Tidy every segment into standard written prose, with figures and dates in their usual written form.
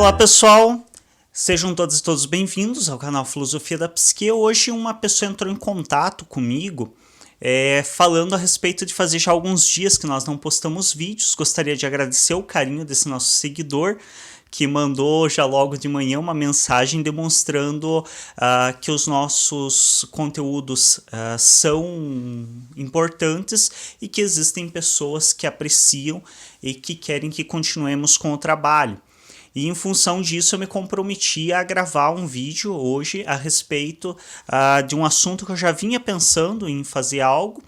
Olá pessoal, sejam todas e todos bem-vindos ao canal Filosofia da Psique. Hoje uma pessoa entrou em contato comigo falando a respeito de fazer já alguns dias que nós não postamos vídeos. Gostaria de agradecer o carinho desse nosso seguidor que mandou já logo de manhã uma mensagem demonstrando que os nossos conteúdos são importantes e que existem pessoas que apreciam e que querem que continuemos com o trabalho. E em função disso eu me comprometi a gravar um vídeo hoje a respeito de um assunto que eu já vinha pensando em fazer algo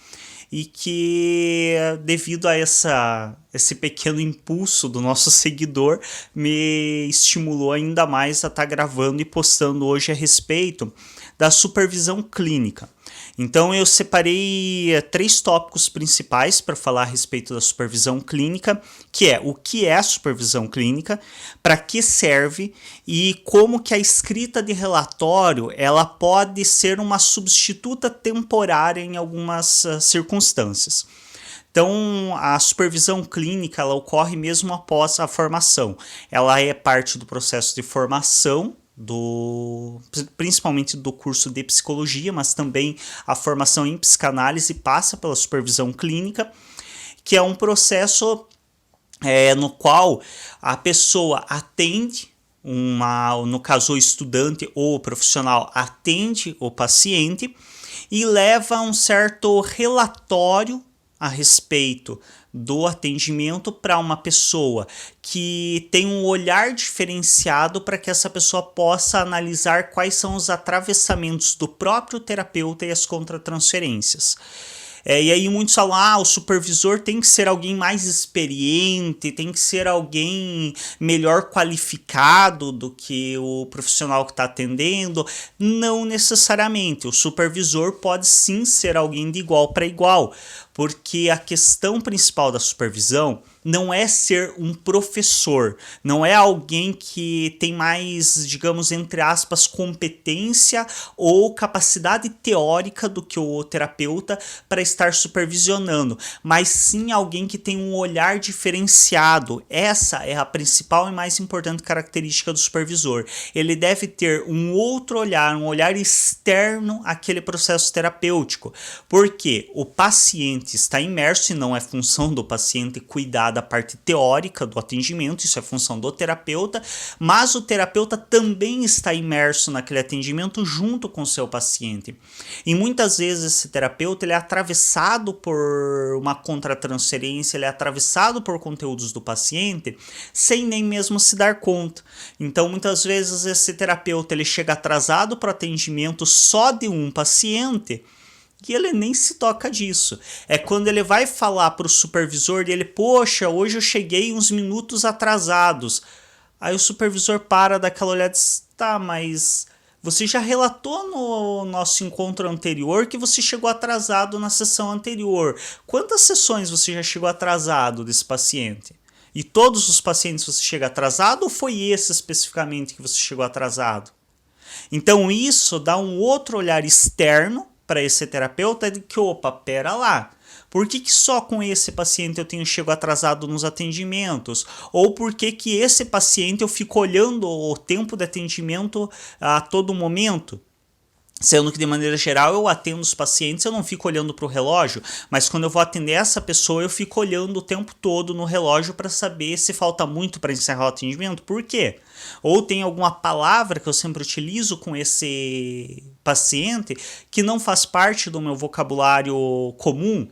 e que devido a esse pequeno impulso do nosso seguidor me estimulou ainda mais a estar gravando e postando hoje a respeito da supervisão clínica. Então eu separei 3 tópicos principais para falar a respeito da supervisão clínica, que é o que é a supervisão clínica, para que serve e como que a escrita de relatório ela pode ser uma substituta temporária em algumas circunstâncias. Então, a supervisão clínica ela ocorre mesmo após a formação. Ela é parte do processo de formação principalmente do curso de psicologia, mas também a formação em psicanálise passa pela supervisão clínica, que é um processo no qual a pessoa atende, no caso o estudante ou o profissional atende o paciente e leva um certo relatório a respeito do atendimento para uma pessoa que tem um olhar diferenciado para que essa pessoa possa analisar quais são os atravessamentos do próprio terapeuta e as contratransferências. E aí muitos falam, o supervisor tem que ser alguém mais experiente, tem que ser alguém melhor qualificado do que o profissional que está atendendo. Não necessariamente, o supervisor pode sim ser alguém de igual para igual, porque a questão principal da supervisão não é ser um professor, não é alguém que tem mais, digamos, entre aspas, competência ou capacidade teórica do que o terapeuta para estar supervisionando, mas sim alguém que tem um olhar diferenciado. Essa é a principal e mais importante característica do supervisor. Ele deve ter um outro olhar, um olhar externo àquele processo terapêutico, porque o paciente está imerso e não é função do paciente cuidar da parte teórica do atendimento, isso é função do terapeuta, mas o terapeuta também está imerso naquele atendimento junto com o seu paciente. E muitas vezes esse terapeuta ele é atravessado por uma contratransferência, ele é atravessado por conteúdos do paciente sem nem mesmo se dar conta. Então muitas vezes esse terapeuta ele chega atrasado para o atendimento só de um paciente, que ele nem se toca disso. É quando ele vai falar para o supervisor dele, poxa, hoje eu cheguei uns minutos atrasados. Aí o supervisor para daquela olhada e diz, tá, mas você já relatou no nosso encontro anterior que você chegou atrasado na sessão anterior. Quantas sessões você já chegou atrasado desse paciente? E todos os pacientes você chega atrasado ou foi esse especificamente que você chegou atrasado? Então isso dá um outro olhar externo para esse terapeuta de que, opa, pera lá, por que só com esse paciente eu chego atrasado nos atendimentos? Ou por que esse paciente eu fico olhando o tempo de atendimento a todo momento? Sendo que, de maneira geral, eu atendo os pacientes, eu não fico olhando para o relógio, mas quando eu vou atender essa pessoa, eu fico olhando o tempo todo no relógio para saber se falta muito para encerrar o atendimento. Por quê? Ou tem alguma palavra que eu sempre utilizo com esse paciente que não faz parte do meu vocabulário comum.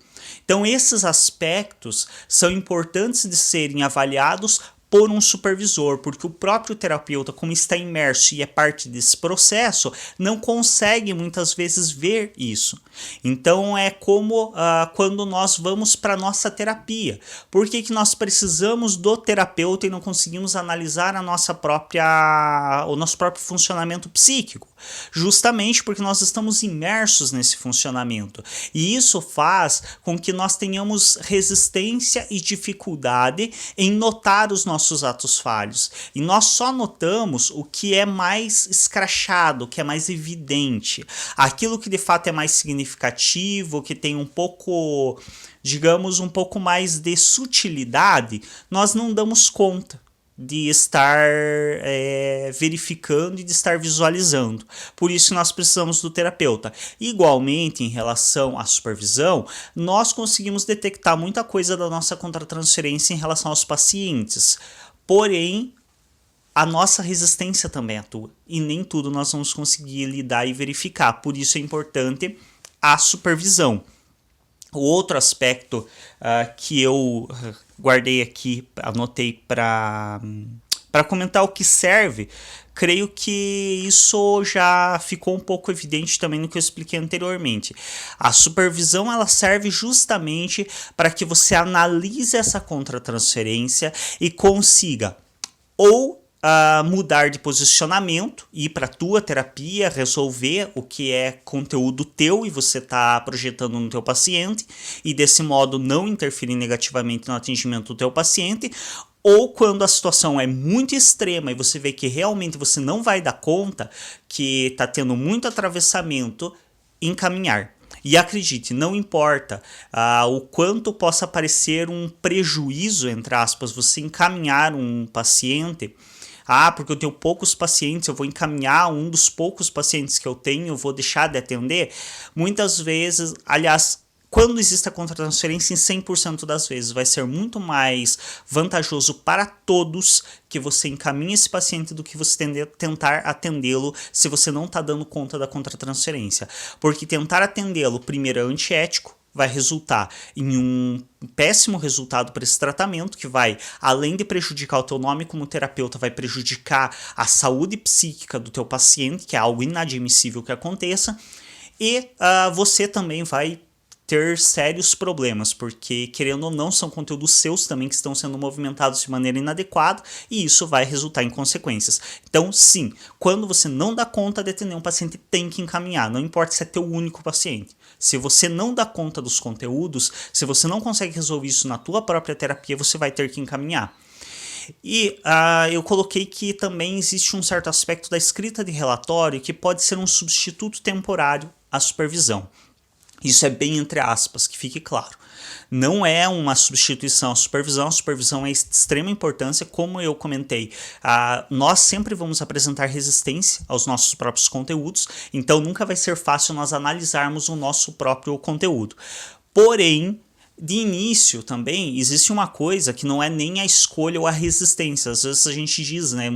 Então, esses aspectos são importantes de serem avaliados por um supervisor, porque o próprio terapeuta, como está imerso e é parte desse processo, não consegue muitas vezes ver isso. Então é como quando nós vamos para a nossa terapia. Por que nós precisamos do terapeuta e não conseguimos analisar o nosso próprio funcionamento psíquico? Justamente porque nós estamos imersos nesse funcionamento. E isso faz com que nós tenhamos resistência e dificuldade em notar os nossos atos falhos. E nós só notamos o que é mais escrachado, o que é mais evidente. Aquilo que de fato é mais significativo, que tem um pouco, digamos, um pouco mais de sutilidade, nós não damos conta. de estar verificando e de estar visualizando. Por isso nós precisamos do terapeuta. Igualmente, em relação à supervisão, nós conseguimos detectar muita coisa da nossa contratransferência em relação aos pacientes. Porém, a nossa resistência também atua. E nem tudo nós vamos conseguir lidar e verificar. Por isso é importante a supervisão. O outro aspecto que eu guardei aqui, anotei para comentar o que serve, creio que isso já ficou um pouco evidente também no que eu expliquei anteriormente. A supervisão ela serve justamente para que você analise essa contratransferência e consiga ou mudar de posicionamento, ir para a tua terapia, resolver o que é conteúdo teu e você está projetando no teu paciente e desse modo não interferir negativamente no atendimento do teu paciente, ou quando a situação é muito extrema e você vê que realmente você não vai dar conta, que está tendo muito atravessamento, encaminhar. E acredite, não importa o quanto possa parecer um prejuízo, entre aspas, você encaminhar um paciente. Porque eu tenho poucos pacientes, eu vou encaminhar um dos poucos pacientes que eu tenho, eu vou deixar de atender. Muitas vezes, aliás, quando existe a contratransferência, em 100% das vezes, vai ser muito mais vantajoso para todos que você encaminhe esse paciente do que você tentar atendê-lo se você não está dando conta da contratransferência. Porque tentar atendê-lo, primeiro, é antiético, vai resultar em um péssimo resultado para esse tratamento, que vai, além de prejudicar o teu nome como terapeuta, vai prejudicar a saúde psíquica do teu paciente, que é algo inadmissível que aconteça, e você também vai ter sérios problemas, porque querendo ou não são conteúdos seus também que estão sendo movimentados de maneira inadequada e isso vai resultar em consequências. Então sim, quando você não dá conta de atender um paciente, tem que encaminhar, não importa se é teu único paciente. Se você não dá conta dos conteúdos, se você não consegue resolver isso na tua própria terapia, você vai ter que encaminhar. E eu coloquei que também existe um certo aspecto da escrita de relatório que pode ser um substituto temporário à supervisão. Isso é bem entre aspas, que fique claro. Não é uma substituição à supervisão, a supervisão é de extrema importância, como eu comentei. Nós sempre vamos apresentar resistência aos nossos próprios conteúdos, então nunca vai ser fácil nós analisarmos o nosso próprio conteúdo. Porém, de início também existe uma coisa que não é nem a escolha ou a resistência. Às vezes a gente diz, né,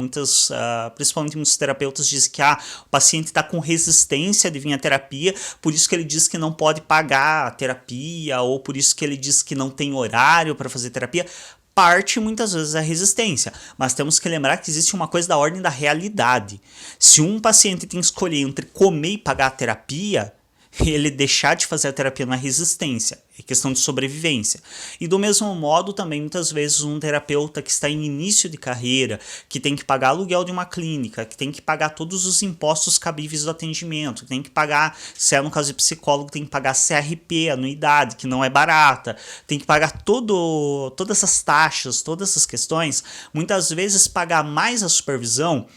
principalmente muitos terapeutas dizem que o paciente está com resistência de vir à terapia, por isso que ele diz que não pode pagar a terapia, ou por isso que ele diz que não tem horário para fazer terapia. Parte muitas vezes é resistência, mas temos que lembrar que existe uma coisa da ordem da realidade. Se um paciente tem que escolher entre comer e pagar a terapia, ele deixar de fazer a terapia na resistência, é questão de sobrevivência. E do mesmo modo também muitas vezes um terapeuta que está em início de carreira, que tem que pagar aluguel de uma clínica, que tem que pagar todos os impostos cabíveis do atendimento, que tem que pagar, se é no caso de psicólogo, tem que pagar CRP, anuidade, que não é barata, tem que pagar todas essas taxas, todas essas questões, muitas vezes pagar mais a supervisão.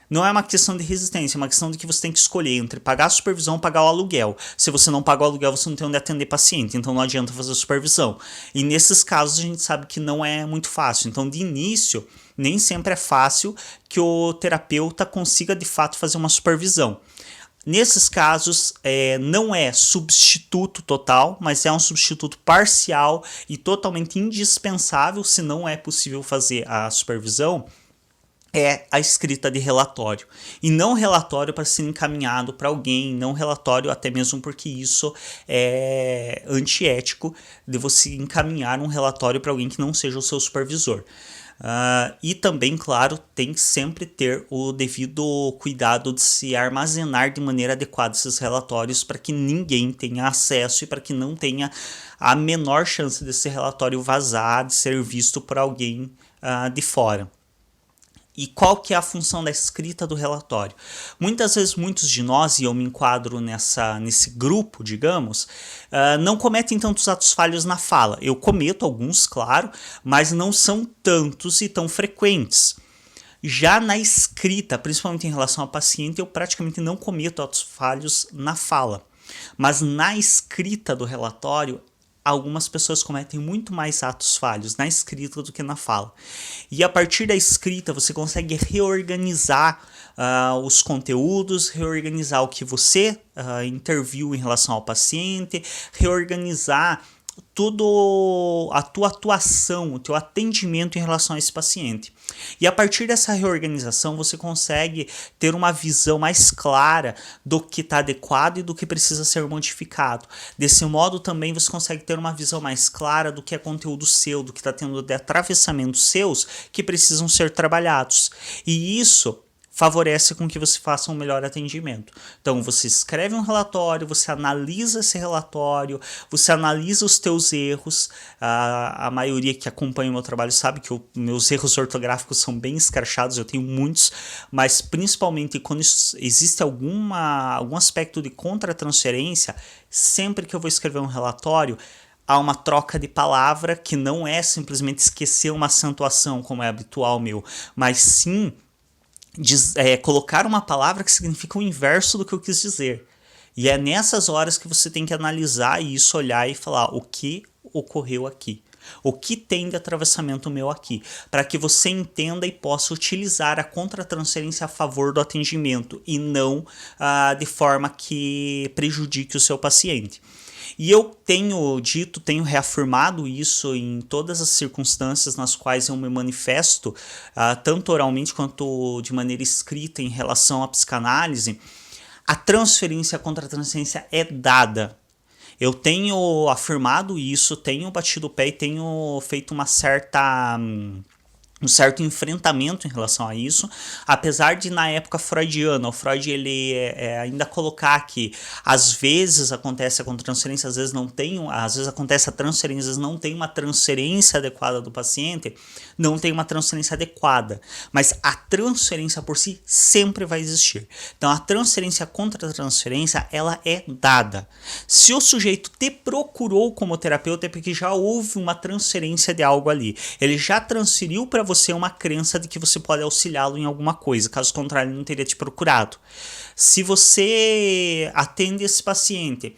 Não é uma questão de resistência, é uma questão de que você tem que escolher entre pagar a supervisão ou pagar o aluguel. Se você não paga o aluguel, você não tem onde atender paciente, então não adianta fazer a supervisão. E nesses casos a gente sabe que não é muito fácil. Então de início, nem sempre é fácil que o terapeuta consiga de fato fazer uma supervisão. Nesses casos, não é substituto total, mas é um substituto parcial e totalmente indispensável, se não é possível fazer a supervisão, é a escrita de relatório, e não relatório para ser encaminhado para alguém, não relatório até mesmo porque isso é antiético de você encaminhar um relatório para alguém que não seja o seu supervisor. E também, claro, tem que sempre ter o devido cuidado de se armazenar de maneira adequada esses relatórios para que ninguém tenha acesso e para que não tenha a menor chance desse relatório vazar, de ser visto por alguém de fora. E qual que é a função da escrita do relatório? Muitas vezes muitos de nós, e eu me enquadro nesse grupo, digamos, não cometem tantos atos falhos na fala. Eu cometo alguns, claro, mas não são tantos e tão frequentes. Já na escrita, principalmente em relação ao paciente, eu praticamente não cometo atos falhos na fala. Mas na escrita do relatório, algumas pessoas cometem muito mais atos falhos na escrita do que na fala. E a partir da escrita você consegue reorganizar os conteúdos, reorganizar o que você interviu em relação ao paciente, reorganizar tudo a tua atuação, o teu atendimento em relação a esse paciente. E a partir dessa reorganização você consegue ter uma visão mais clara do que está adequado e do que precisa ser modificado. Desse modo também você consegue ter uma visão mais clara do que é conteúdo seu, do que está tendo de atravessamentos seus que precisam ser trabalhados. E isso favorece com que você faça um melhor atendimento. Então, você escreve um relatório, você analisa esse relatório, você analisa os teus erros. A maioria que acompanha o meu trabalho sabe que meus erros ortográficos são bem escrachados, eu tenho muitos, mas principalmente quando existe algum aspecto de contratransferência, sempre que eu vou escrever um relatório, há uma troca de palavra que não é simplesmente esquecer uma acentuação, como é habitual meu, mas sim colocar uma palavra que significa o inverso do que eu quis dizer. E é nessas horas que você tem que analisar isso, olhar e falar o que ocorreu aqui. O que tem de atravessamento meu aqui, para que você entenda e possa utilizar a contratransferência a favor do atendimento e não de forma que prejudique o seu paciente. E eu tenho reafirmado isso em todas as circunstâncias nas quais eu me manifesto, tanto oralmente quanto de maneira escrita em relação à psicanálise. A transferência, a contratransferência é dada. Eu tenho afirmado isso, tenho batido o pé e tenho feito um certo enfrentamento em relação a isso, apesar de na época freudiana, o Freud ele ainda colocar que às vezes acontece a contratransferência, às vezes não tem, às vezes acontece a transferência, às vezes não tem uma transferência adequada do paciente, não tem uma transferência adequada, mas a transferência por si sempre vai existir. Então a transferência contra a transferência, ela é dada. Se o sujeito te procurou como terapeuta é porque já houve uma transferência de algo ali, ele já transferiu para você uma crença de que você pode auxiliá-lo em alguma coisa, caso contrário ele não teria te procurado. Se você atende esse paciente,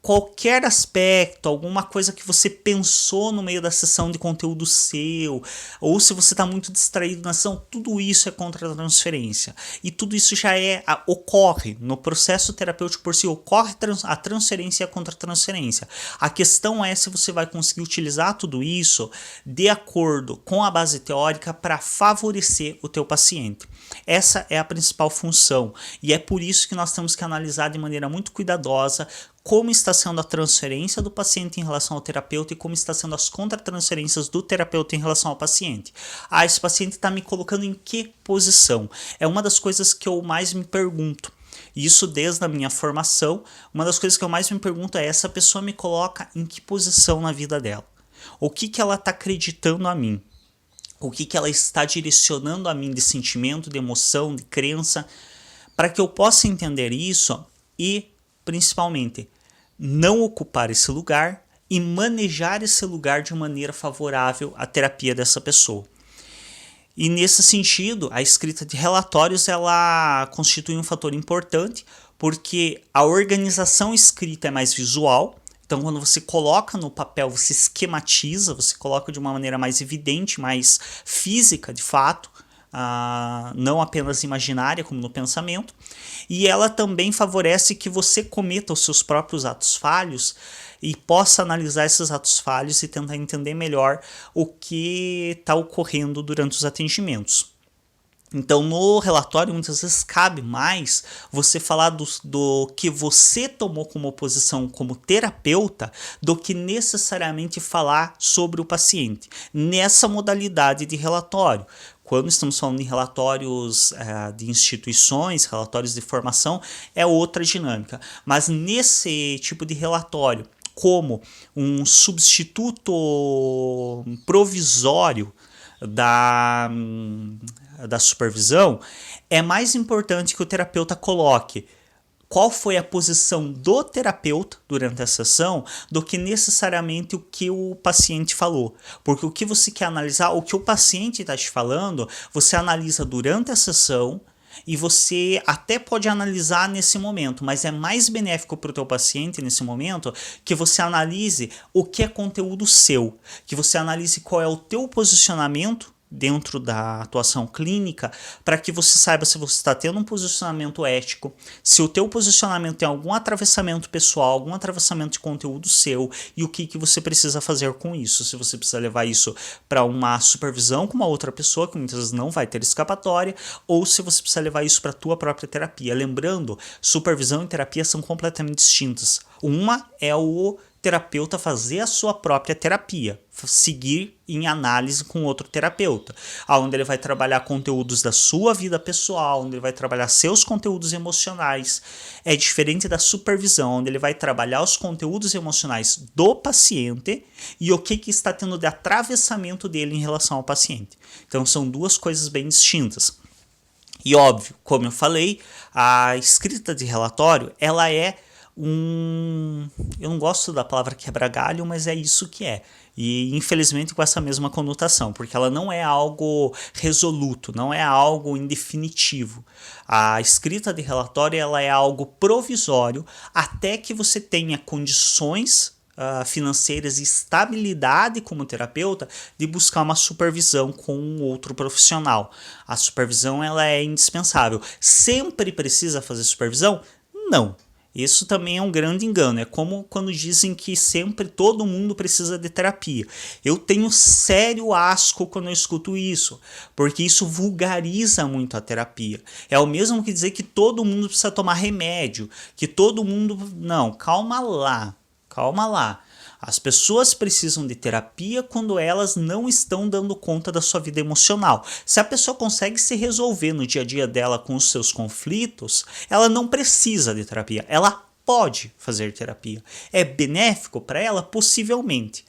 qualquer aspecto, alguma coisa que você pensou no meio da sessão de conteúdo seu, ou se você está muito distraído na sessão, tudo isso é contra-transferência. E tudo isso já ocorre no processo terapêutico por si, ocorre a transferência e a contra-transferência. A questão é se você vai conseguir utilizar tudo isso de acordo com a base teórica para favorecer o teu paciente. Essa é a principal função e é por isso que nós temos que analisar de maneira muito cuidadosa como está sendo a transferência do paciente em relação ao terapeuta e como está sendo as contratransferências do terapeuta em relação ao paciente. Esse paciente está me colocando em que posição? É uma das coisas que eu mais me pergunto. Isso desde a minha formação, uma das coisas que eu mais me pergunto é: essa pessoa me coloca em que posição na vida dela? O que ela está acreditando a mim? O que ela está direcionando a mim de sentimento, de emoção, de crença, para que eu possa entender isso e, principalmente, não ocupar esse lugar e manejar esse lugar de maneira favorável à terapia dessa pessoa. E nesse sentido, a escrita de relatórios ela constitui um fator importante, porque a organização escrita é mais visual. Então, quando você coloca no papel, você esquematiza, você coloca de uma maneira mais evidente, mais física, de fato, não apenas imaginária, como no pensamento. E ela também favorece que você cometa os seus próprios atos falhos e possa analisar esses atos falhos e tentar entender melhor o que está ocorrendo durante os atendimentos. Então, no relatório, muitas vezes cabe mais você falar do que você tomou como posição como terapeuta do que necessariamente falar sobre o paciente, nessa modalidade de relatório. Quando estamos falando em relatórios de instituições, relatórios de formação, é outra dinâmica. Mas nesse tipo de relatório, como um substituto provisório da supervisão, é mais importante que o terapeuta coloque qual foi a posição do terapeuta durante a sessão do que necessariamente o que o paciente falou. Porque o que você quer analisar, o que o paciente está te falando, você analisa durante a sessão e você até pode analisar nesse momento, mas é mais benéfico para o teu paciente nesse momento que você analise o que é conteúdo seu, que você analise qual é o teu posicionamento dentro da atuação clínica, para que você saiba se você está tendo um posicionamento ético, se o teu posicionamento tem algum atravessamento pessoal, algum atravessamento de conteúdo seu, e o que você precisa fazer com isso. Se você precisa levar isso para uma supervisão com uma outra pessoa, que muitas vezes não vai ter escapatória, ou se você precisa levar isso para a tua própria terapia. Lembrando, supervisão e terapia são completamente distintas. Uma é o terapeuta fazer a sua própria terapia, seguir em análise com outro terapeuta, onde ele vai trabalhar conteúdos da sua vida pessoal, onde ele vai trabalhar seus conteúdos emocionais. É diferente da supervisão, onde ele vai trabalhar os conteúdos emocionais do paciente e o que está tendo de atravessamento dele em relação ao paciente. Então são duas coisas bem distintas. E óbvio, como eu falei, a escrita de relatório, ela é eu não gosto da palavra quebra-galho, mas é isso que é. E infelizmente com essa mesma conotação, porque ela não é algo resoluto, não é algo indefinitivo. A escrita de relatório, ela é algo provisório até que você tenha condições financeiras e estabilidade como terapeuta de buscar uma supervisão com outro profissional. A supervisão, ela é indispensável. Sempre precisa fazer supervisão? Não. Isso também é um grande engano. É como quando dizem que sempre todo mundo precisa de terapia. Eu tenho sério asco quando eu escuto isso, porque isso vulgariza muito a terapia. É o mesmo que dizer que todo mundo precisa tomar remédio, que todo mundo... Não, calma lá. Calma lá. As pessoas precisam de terapia quando elas não estão dando conta da sua vida emocional. Se a pessoa consegue se resolver no dia a dia dela com os seus conflitos, ela não precisa de terapia. Ela pode fazer terapia. É benéfico para ela? Possivelmente.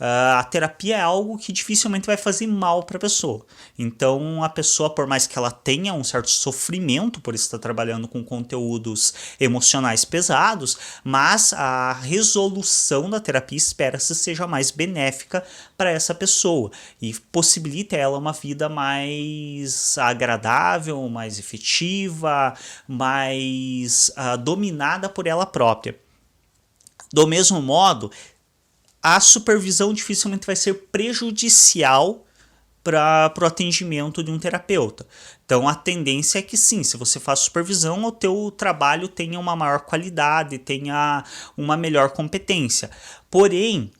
A terapia é algo que dificilmente vai fazer mal para a pessoa. Então, a pessoa, por mais que ela tenha um certo sofrimento por estar trabalhando com conteúdos emocionais pesados, mas a resolução da terapia espera-se seja mais benéfica para essa pessoa e possibilita ela uma vida mais agradável, mais efetiva, mais dominada por ela própria. Do mesmo modo, a supervisão dificilmente vai ser prejudicial para o atendimento de um terapeuta. Então a tendência é que sim, se você faz supervisão, o teu trabalho tenha uma maior qualidade, tenha uma melhor competência. Porém,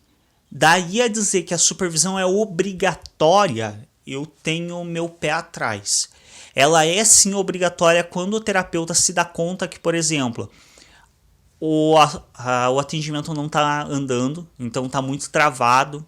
daí a dizer que a supervisão é obrigatória, eu tenho meu pé atrás. Ela é sim obrigatória quando o terapeuta se dá conta que, por exemplo, o atendimento não está andando, então está muito travado.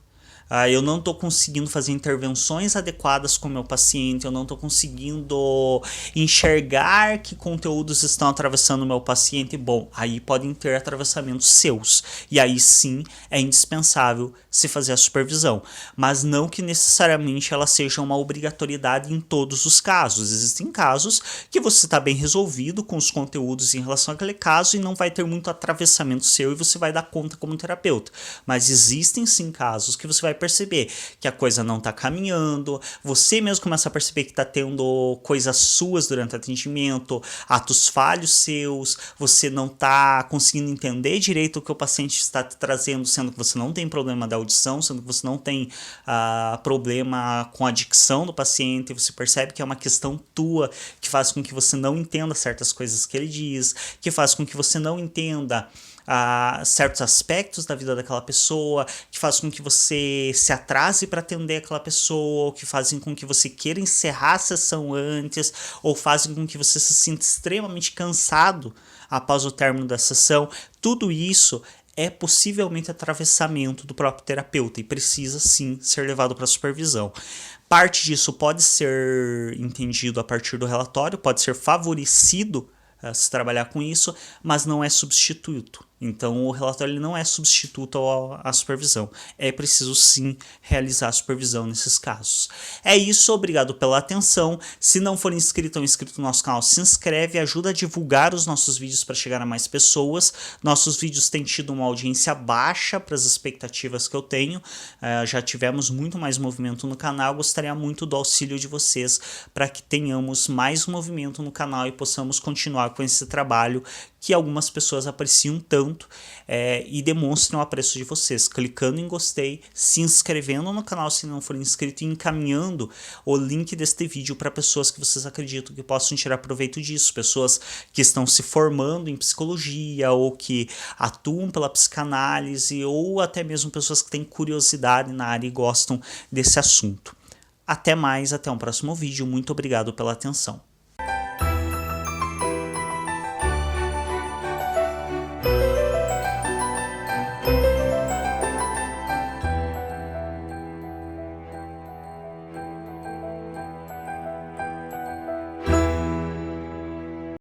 Eu não estou conseguindo fazer intervenções adequadas com o meu paciente, eu não estou conseguindo enxergar que conteúdos estão atravessando o meu paciente. Bom, aí podem ter atravessamentos seus, e aí sim é indispensável se fazer a supervisão, mas não que necessariamente ela seja uma obrigatoriedade em todos os casos. Existem casos que você está bem resolvido com os conteúdos em relação àquele caso e não vai ter muito atravessamento seu e você vai dar conta como terapeuta, mas existem sim casos que você vai perceber que a coisa não está caminhando, você mesmo começa a perceber que está tendo coisas suas durante o atendimento, atos falhos seus, você não está conseguindo entender direito o que o paciente está te trazendo, sendo que você não tem problema da audição, sendo que você não tem problema com a dicção do paciente, você percebe que é uma questão tua, que faz com que você não entenda certas coisas que ele diz, que faz com que você não entenda certos aspectos da vida daquela pessoa, que faz com que você se atrase para atender aquela pessoa, ou que fazem com que você queira encerrar a sessão antes, ou fazem com que você se sinta extremamente cansado após o término da sessão. Tudo isso é possivelmente atravessamento do próprio terapeuta e precisa sim ser levado para supervisão. Parte disso pode ser entendido a partir do relatório, pode ser favorecido se trabalhar com isso, mas não é substituto. Então o relatório ele não é substituto à supervisão. É preciso sim realizar a supervisão nesses casos. É isso, obrigado pela atenção. Se não for inscrito ou inscrito no nosso canal, se inscreve, ajuda a divulgar os nossos vídeos para chegar a mais pessoas. Nossos vídeos têm tido uma audiência baixa para as expectativas que eu tenho. Já tivemos muito mais movimento no canal. Gostaria muito do auxílio de vocês para que tenhamos mais movimento no canal e possamos continuar com esse trabalho que algumas pessoas apreciam tanto e demonstram o apreço de vocês, clicando em gostei, se inscrevendo no canal se não for inscrito e encaminhando o link deste vídeo para pessoas que vocês acreditam que possam tirar proveito disso, pessoas que estão se formando em psicologia ou que atuam pela psicanálise ou até mesmo pessoas que têm curiosidade na área e gostam desse assunto. Até mais, até um próximo vídeo, muito obrigado pela atenção.